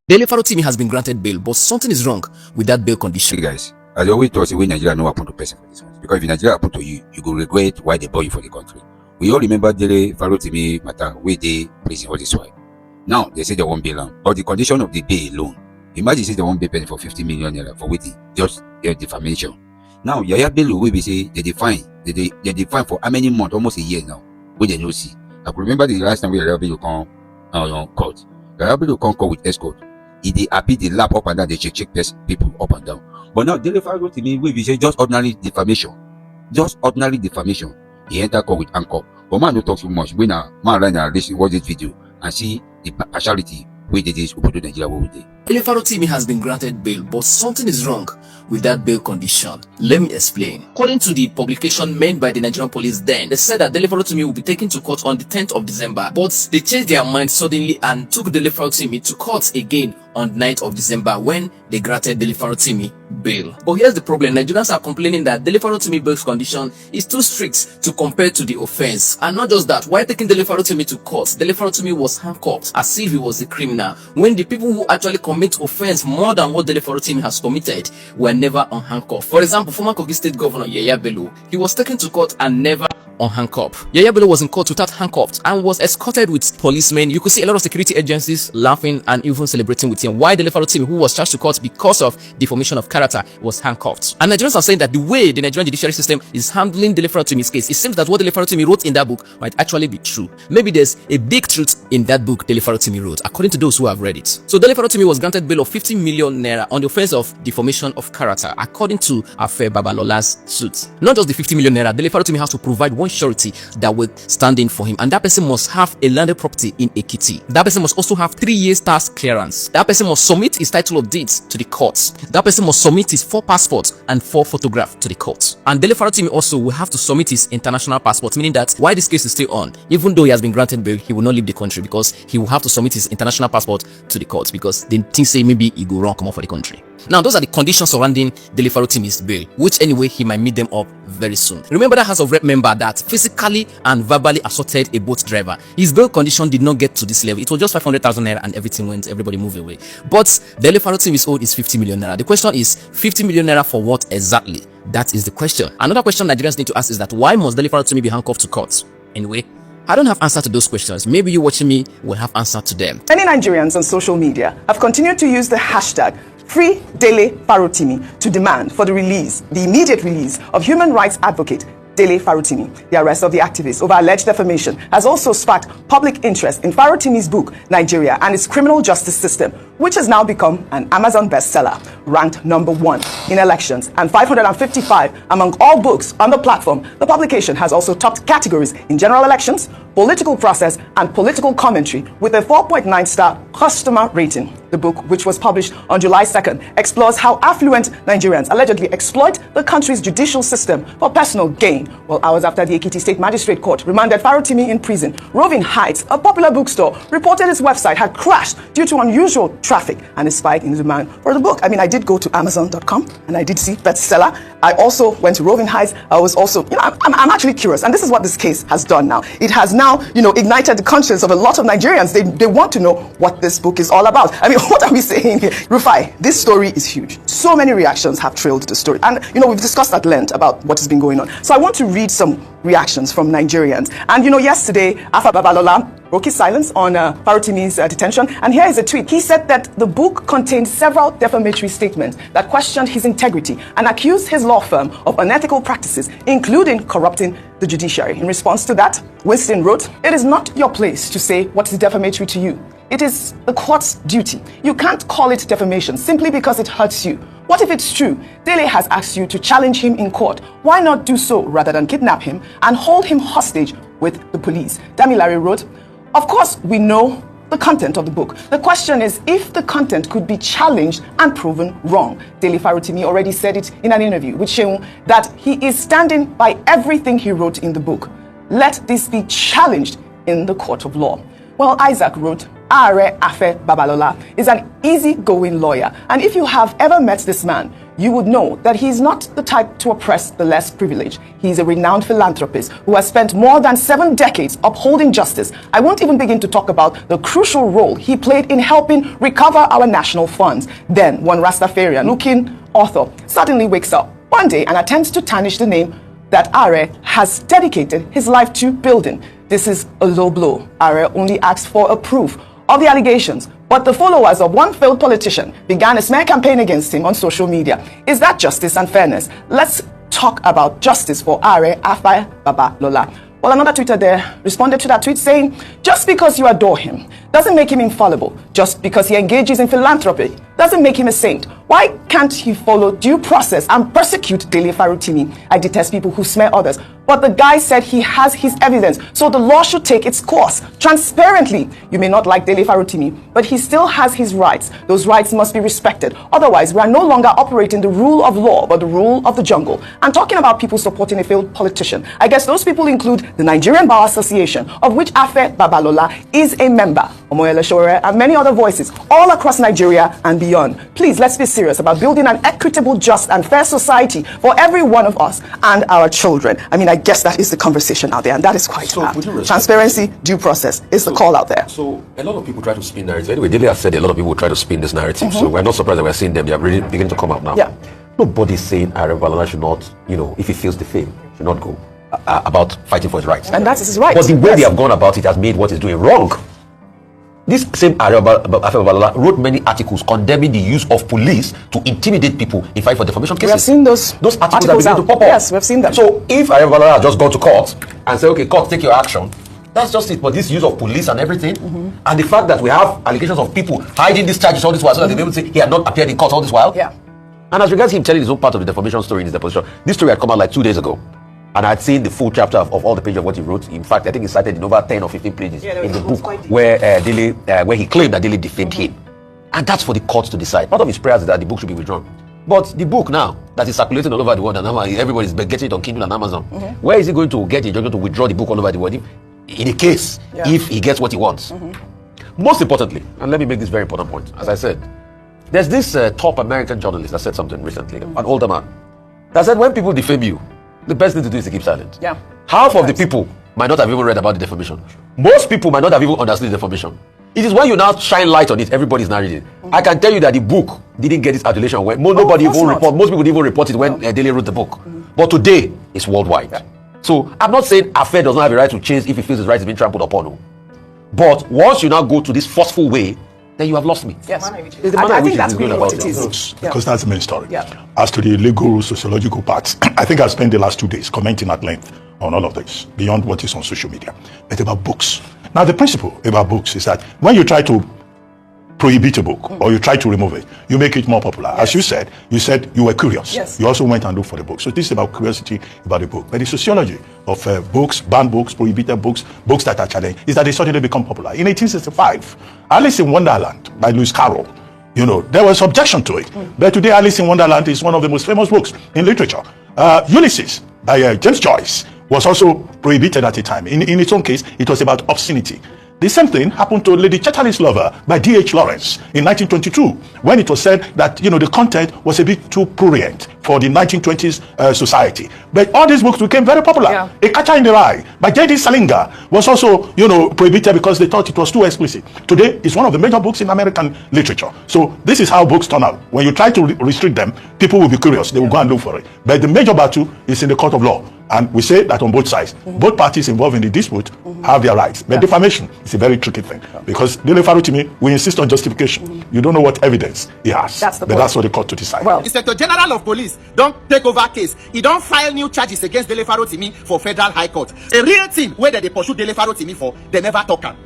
Dele Farotimi has been granted bail, but something is wrong with that bail condition. Hey guys, as I always thought, the way Nigeria no happen to person for this one. Because if Nigeria happen to you, you go regret why they bought you for the country. We all remember Dele Farotimi matter where they prison all this while. Now they say they won't bail him, but the condition of the bail alone. Imagine say they won't bail for 50 million naira for waiting just defamation. Now Yaya Bello will be say they define for how many months, almost a year now, where they no see. I could remember the last time we Yaya Bello come court. Yaya Bello come court with escort. He dey happy, they lap up and down, they check people up and down. But now Dele Farotimi will be say just ordinary defamation. Just ordinary defamation. He enter court with anchor. But man don't talk so much. When a man right now listen watch this video and see the partiality where they is open to Nigeria where we dey. Dele Farotimi has been granted bail, but something is wrong with that bail condition. Let me explain. According to the publication made by the Nigerian police then, they said that Dele Farotimi will be taken to court on the 10th of December, but they changed their mind suddenly and took Dele Farotimi to court again on the 9th of December when they granted Dele Farotimi bail. But here's the problem. Nigerians are complaining that Dele Farotimi bail condition is too strict to compare to the offense. And not just that, while taking Dele Farotimi to court, Dele Farotimi was handcuffed as if he was a criminal, when the people who actually commit offense more than what Dele Farotimi has committed were never unhandcuffed. For example, former Kogi State Governor Yaya Bello, he was taken to court and never unhandcuffed. Yaya Bello was in court without handcuffed and was escorted with policemen. You could see a lot of security agencies laughing and even celebrating with him. Why Dele Farotimi, who was charged to court because of defamation of character, was handcuffed. And Nigerians are saying that the way the Nigerian judiciary system is handling Dele Farotimi's case, it seems that what Dele Farotimi wrote in that book might actually be true. Maybe there's a big truth in that book Dele Farotimi wrote, according to those who have read it. So Dele Farotimi was granted bail of 50 million naira on the offense of defamation of character, according to Afe Babalola's suit. Not just the 50 million naira, Dele Farotimi has to provide one surety that will stand in for him, and that person must have a landed property in Ekiti. That person must also have 3 years tax clearance. That person must submit his title of deeds to the court. That person must submit his 4 passports and 4 photographs to the court. And Dele Farotimi also will have to submit his international passport, meaning that while this case is still on, even though he has been granted bail, he will not leave the country because he will have to submit his international passport to the court because they think say maybe he go wrong come out for the country. Now, those are the conditions surrounding Dele Farotimi's bail, which anyway he might meet them up very soon. Remember that House of Rep member that physically and verbally assaulted a boat driver. His bail condition did not get to this level. It was just 500,000 naira and everybody moved away. But Dele Farotimi's own is 50 million naira. The question is 50 million naira for what exactly? That is the question. Another question Nigerians need to ask is that why must Dele Farotimi be handcuffed to court? Anyway, I don't have answer to those questions. Maybe you watching me will have answer to them. Many Nigerians on social media have continued to use the hashtag Free Dele Farotimi to demand for the immediate release of human rights advocate Dele Farotimi. The arrest of the activist over alleged defamation has also sparked public interest in Farotimi's book, Nigeria and its Criminal Justice System, which has now become an Amazon bestseller, ranked #1 in elections and 555 among all books on the platform. The publication has also topped categories in general elections, political process, and political commentary with a 4.9-star customer rating. The book, which was published on July 2nd, explores how affluent Nigerians allegedly exploit the country's judicial system for personal gain. Well, hours after the Ekiti State Magistrate Court remanded Farotimi in prison, Roving Heights, a popular bookstore, reported its website had crashed due to unusual traffic and a spike in the demand for the book. I mean, I did go to Amazon.com and I did see bestseller. I also went to Roving Heights. I was also, I'm actually curious. And this is what this case has done now. It has now, ignited the conscience of a lot of Nigerians. They want to know what this book is all about. I mean, what are we saying here? Rufai, this story is huge. So many reactions have trailed the story. And, we've discussed at length about what has been going on. So I want to read some reactions from Nigerians. And, yesterday, Afa Babalola broke his silence on Farotimi's detention. And here is a tweet. He said that the book contained several defamatory statements that questioned his integrity and accused his law firm of unethical practices, including corrupting the judiciary. In response to that, Winston wrote, "It is not your place to say what is defamatory to you. It is the court's duty. You can't call it defamation simply because it hurts you. What if it's true? Dele has asked you to challenge him in court. Why not do so rather than kidnap him and hold him hostage with the police?" Damilare wrote, "Of course, we know the content of the book. The question is if the content could be challenged and proven wrong." Dele Farotimi already said it in an interview with Sheung that he is standing by everything he wrote in the book. Let this be challenged in the court of law. Well, Isaac wrote, "Are Afe Babalola is an easygoing lawyer, and if you have ever met this man, you would know that he's not the type to oppress the less privileged. He's a renowned philanthropist who has spent more than 7 decades upholding justice. I won't even begin to talk about the crucial role he played in helping recover our national funds. Then one Rastafarian-looking author suddenly wakes up one day and attempts to tarnish the name that Are has dedicated his life to building. This is a low blow. Are only asked for a proof of the allegations, but the followers of one failed politician began a smear campaign against him on social media. Is that justice and fairness? Let's talk about justice for Are Afai Babalola. Well, another tweeter there responded to that tweet saying, just because you adore him doesn't make him infallible. Just because he engages in philanthropy doesn't make him a saint. Why can't he follow due process and persecute Dele Farotimi? I detest people who smear others. But the guy said he has his evidence, so the law should take its course transparently. You may not like Dele Farotimi, but he still has his rights. Those rights must be respected. Otherwise, we are no longer operating the rule of law, but the rule of the jungle. And talking about people supporting a failed politician, I guess those people include the Nigerian Bar Association, of which Afai Babalola is a member, Omoyele Sowore, and many other voices all across Nigeria and beyond. Please, let's be serious about building an equitable, just, and fair society for every one of us and our children. I mean, I guess that is the conversation out there, and that is quite hard. Transparency, due process is the call out there. So a lot of people try to spin narratives. Anyway, Dele has said a lot of people will try to spin this narrative. So we're not surprised that we're seeing them. They are really beginning to come out now. Yeah. Nobody's saying Are Babalola should not, if he feels the fame, should not go about fighting for his rights. And that is his right. But the way they have gone about it has made what he's doing wrong. This same Afai Babalola wrote many articles condemning the use of police to intimidate people in fight for defamation cases. We have seen those articles that begin to pop up. Yes, we've seen them. So if Afai Babalola has just gone to court and say, okay, court, take your action, that's just it. But this use of police and everything, and the fact that we have allegations of people hiding these charges all this while so that they will say he had not appeared in court all this while. Yeah. And as regards him telling his own part of the defamation story in his deposition, this story had come out like 2 days ago. And I'd seen the full chapter of all the pages of what he wrote. In fact, I think he cited in over 10 or 15 pages in the book where where he claimed that Dele defamed him. And that's for the courts to decide. Part of his prayers is that the book should be withdrawn. But the book now that is circulating all over the world and everybody's getting it on Kindle and Amazon, where is he going to get it? You're going to withdraw the book all over the world in a case if he gets what he wants. Most importantly, and let me make this very important point, as I said, there's this top American journalist that said something recently, an older man, that said when people defame you, the best thing to do is to keep silent. Yeah. Half of the people might not have even read about the defamation. Most people might not have even understood the defamation. It is when you now shine light on it, everybody's now reading. I can tell you that the book didn't get its adulation when most people didn't even report it when Dele wrote the book. But today, it's worldwide. Yeah. So I'm not saying Afai does not have a right to change if he feels his right is being trampled upon. But once you now go to this forceful way, then you have lost me. Yes. I think that's really what it is. Because that's the main story. Yeah. As to the legal, sociological parts, I think I spent the last 2 days commenting at length on all of this, beyond what is on social media. But about books. Now, the principle about books is that when you try to prohibit a book or you try to remove it, you make it more popular. Yes. As you said you were curious. Yes. You also went and looked for the book. So this is about curiosity about the book. But the sociology of books, banned books, prohibited books, books that are challenged, is that they suddenly become popular. In 1865, Alice in Wonderland by Lewis Carroll, there was objection to it. But today, Alice in Wonderland is one of the most famous books in literature. Ulysses by James Joyce was also prohibited at the time. In its own case, it was about obscenity. The same thing happened to Lady Chatterley's Lover by D.H. Lawrence in 1922, when it was said that, the content was a bit too prurient for the 1920s society. But all these books became very popular. Yeah. A Catcher in the Rye by J.D. Salinger was also, prohibited because they thought it was too explicit. Today, it's one of the major books in American literature. So this is how books turn out. When you try to restrict them, people will be curious. They will go and look for it. But the major battle is in the court of law. And we say that on both sides. Both parties involved in the dispute have their rights. But defamation is a very tricky thing. Because Dele Farotimi, we insist on justification. You don't know what evidence he has. That's the but point. that's for the court to decide. Well, Inspector General of Police don't take over case. He don't file new charges against Dele Farotimi for Federal High Court. A real thing where they pursue Dele Farotimi for, they never talk am.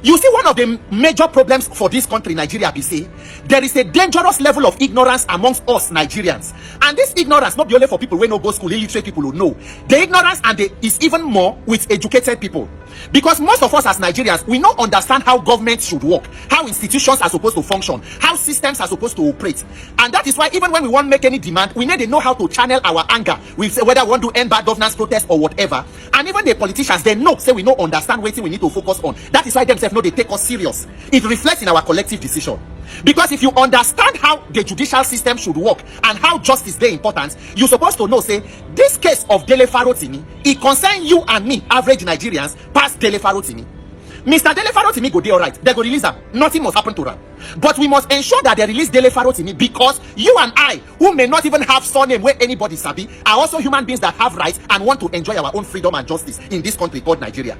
You see, one of the major problems for this country, Nigeria, be say, there is a dangerous level of ignorance amongst us Nigerians. And this ignorance, not only for people who no go school, illiterate people who know. The ignorance is even more with educated people. Because most of us as Nigerians, we don't understand how government should work, how institutions are supposed to function, how systems are supposed to operate. And that is why even when we want to make any demand, we need to know how to channel our anger. We say whether we want to end bad governance protest or whatever. And even the politicians, they know, say we don't understand what we need to focus on. That is why themselves know they take us serious. It reflects in our collective decision. Because if you understand how the judicial system should work and how justice is important, you're supposed to know, say, this case of Dele Farotimi, it concerns you and me, average Nigerians, past Dele Farotimi. Mr. Dele Farotimi go dey alright. They go release him. Nothing must happen to him. But we must ensure that they release Dele Farotimi, because you and I, who may not even have surname where anybody sabi, are also human beings that have rights and want to enjoy our own freedom and justice in this country called Nigeria.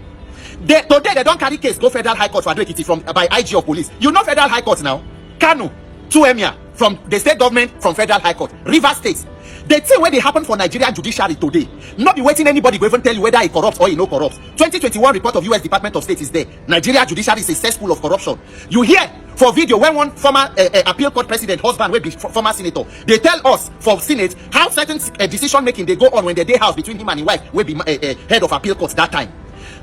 Today they don't carry case go Federal High Court for Ado-Ekiti from by IG of Police. You know Federal High Court now. Kano, 2 Emir from the state government, from Federal High Court, River State. The thing where they happen for Nigerian judiciary today, not be waiting anybody go even tell you whether he corrupts or he no corrupts. 2021 report of US Department of State is there. Nigeria judiciary is a cesspool of corruption. You hear for video when one former appeal court president, husband, will be former senator, they tell us for Senate how certain decision making they go on when they day house between him and his wife will be head of appeal court that time.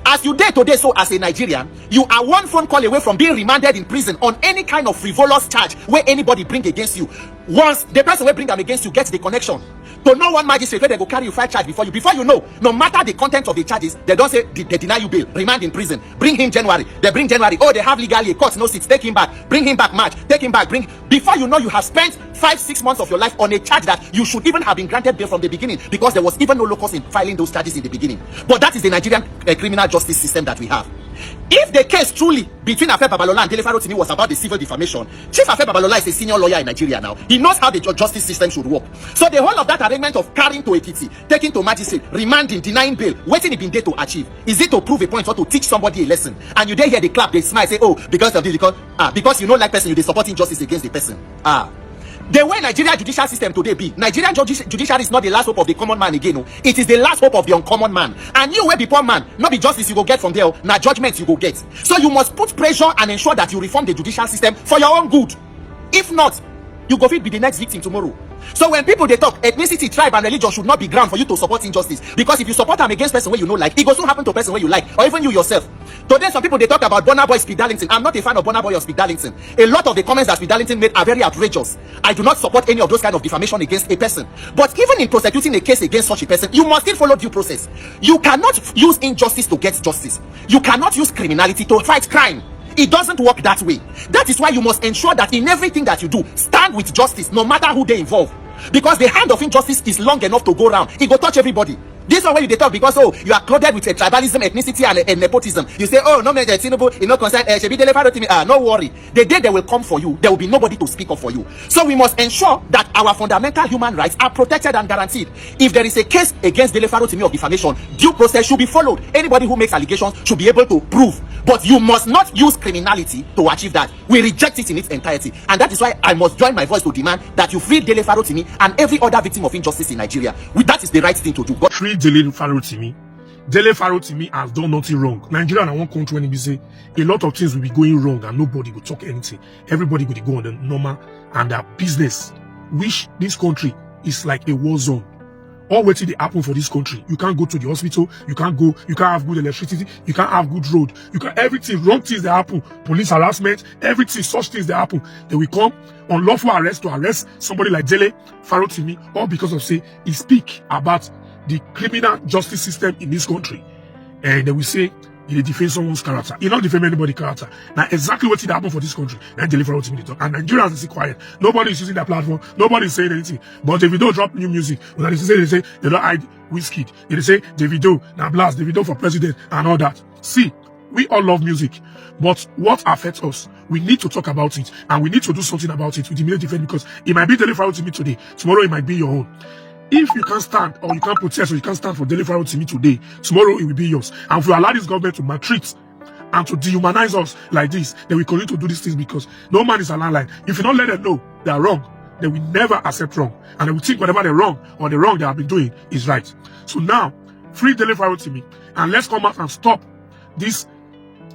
As you dare today, so as a Nigerian, you are one phone call away from being remanded in prison on any kind of frivolous charge where anybody bring against you. Once the person will bring them against you gets the connection to no one magistrate where they go carry you 5 charge before you know, no matter the content of the charges, they don't say they deny you bail, remand in prison, bring him January, they bring January, oh, they have legally a court, no seats, take him back, bring him back March, take him back, before you know, you have spent 5-6 months of your life on a charge that you should even have been granted bail from the beginning, because there was even no locus in filing those charges in the beginning. But that is the Nigerian criminal justice system that we have. If the case truly between Afe Babalola and Dele Farotimi was about the civil defamation, Chief Afe Babalola is a senior lawyer in Nigeria now. He knows how the justice system should work. So the whole of that arrangement of carrying to Ekiti, taking to magistrate, remanding, denying bail, waiting it been there to achieve, is it to prove a point or to teach somebody a lesson? And you then hear the clap, they smile, say, oh, because of this, because you don't like person, you support injustice against the person. The way Nigeria judicial system today be, Nigerian judiciary is not the last hope of the common man again. No. It is the last hope of the uncommon man. And you will be poor man, not be justice you go get from there, now judgment you go get. So you must put pressure and ensure that you reform the judicial system for your own good. If not, you go fit be the next victim tomorrow. So when people they talk, ethnicity, tribe, and religion should not be ground for you to support injustice. Because if you support them against person where you know like, it goes to happen to person where you like, or even you yourself. Today some people they talk about Burna Boy, Speed Darlington. I'm not a fan of Burna Boy or Speed Darlington. A lot of the comments that Speed Darlington made are very outrageous. I do not support any of those kind of defamation against a person. But even in prosecuting a case against such a person, you must still follow due process. You cannot use injustice to get justice. You cannot use criminality to fight crime. It doesn't work that way. That is why you must ensure that in everything that you do, stand with justice, no matter who they involve. Because the hand of injustice is long enough to go round. It will touch everybody. This one when you talk because you are clothed with a tribalism, ethnicity, and nepotism. You say, oh, no, Tinubu, you know, concern, Dele Farotimi, no worry. The day they will come for you, there will be nobody to speak up for you. So we must ensure that our fundamental human rights are protected and guaranteed. If there is a case against Dele Farotimi of defamation, due process should be followed. Anybody who makes allegations should be able to prove. But you must not use criminality to achieve that. We reject it in its entirety. And that is why I must join my voice to demand that you free Dele Farotimi and every other victim of injustice in Nigeria. That is the right thing to do. Free Dele Farotimi. Dele Farotimi has done nothing wrong. Nigeria and one country when we say a lot of things will be going wrong and nobody will talk anything. Everybody will go on the normal and their business. Which this country is like a war zone. All waiting they happen for this country. You can't go to the hospital. You can't have good electricity. You can't have good road. You can everything wrong things that happen. Police harassment, everything such things that happen. They will come unlawful arrest to arrest somebody like Dele Farotimi, all because of say he speak about the criminal justice system in this country. And they will say he defame someone's character. He not defame anybody's character. Now exactly what did happen for this country. Now Dele Farotimi talk. And Nigerians is quiet. Nobody is using their platform. Nobody is saying anything. But if you don't drop new music, when they say they don't hide Whiskey. They say Davido, now blast Davido for president and all that. See, we all love music. But what affects us? We need to talk about it. And we need to do something about it with immediate effect, because it might be Dele Farotimi today. Tomorrow it might be your own. If you can't stand or you can't protest or you can't stand for Dele Farotimi today, tomorrow it will be yours. And if we allow this government to maltreat and to dehumanize us like this, then we continue to do these things, because no man is an ally. If you don't let them know they are wrong, they will never accept wrong. And they will think whatever they're wrong or the wrong they have been doing is right. So now, free Dele Farotimi and let's come out and stop this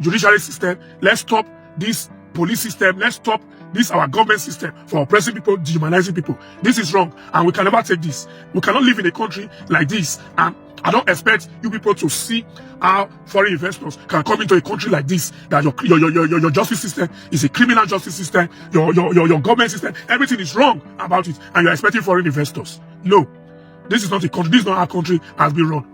judiciary system. Let's stop this police system. Let's stop this our government system for oppressing people, dehumanizing people. This is wrong, and we can never take this. We cannot live in a country like this, and I don't expect you people to see how foreign investors can come into a country like this. That your justice system is a criminal justice system. Your government system, everything is wrong about it, and you're expecting foreign investors. No, this is not a country. This is not our country has been run.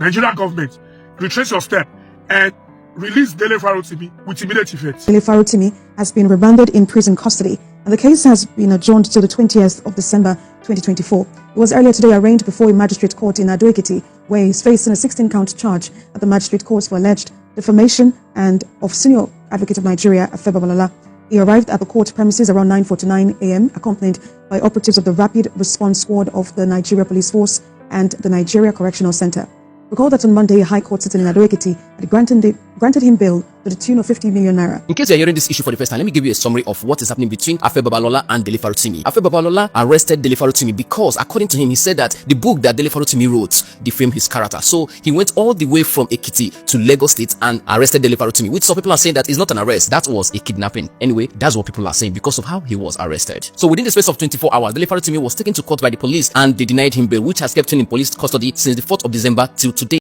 Nigerian government, retrace your step and release Dele Farotimi with immediate effect. Dele Farotimi has been remanded in prison custody, and the case has been adjourned to the 20th of December 2024. He was earlier today arraigned before a magistrate court in Ado-Ekiti, where he is facing a 16-count charge at the magistrate court for alleged defamation and of Senior Advocate of Nigeria, Afe Babalola. He arrived at the court premises around 9:49 a.m., accompanied by operatives of the Rapid Response Squad of the Nigeria Police Force and the Nigeria Correctional Center. Recall that on Monday, a High Court sitting in Ado-Ekiti had granted him bail to the tune of 50 million naira. In case you're hearing this issue for the first time, let me give you a summary of what is happening between Afe Babalola and Dele Farotimi. Afe Babalola arrested Dele Farotimi because, according to him, he said that the book that Dele Farotimi wrote defamed his character. So he went all the way from Ekiti to Lagos State and arrested Dele Farotimi, which some people are saying that is not an arrest, that was a kidnapping. Anyway, that's what people are saying because of how he was arrested. So within the space of 24 hours, Dele Farotimi was taken to court by the police and they denied him bail, which has kept him in police custody since the 4th of December till today.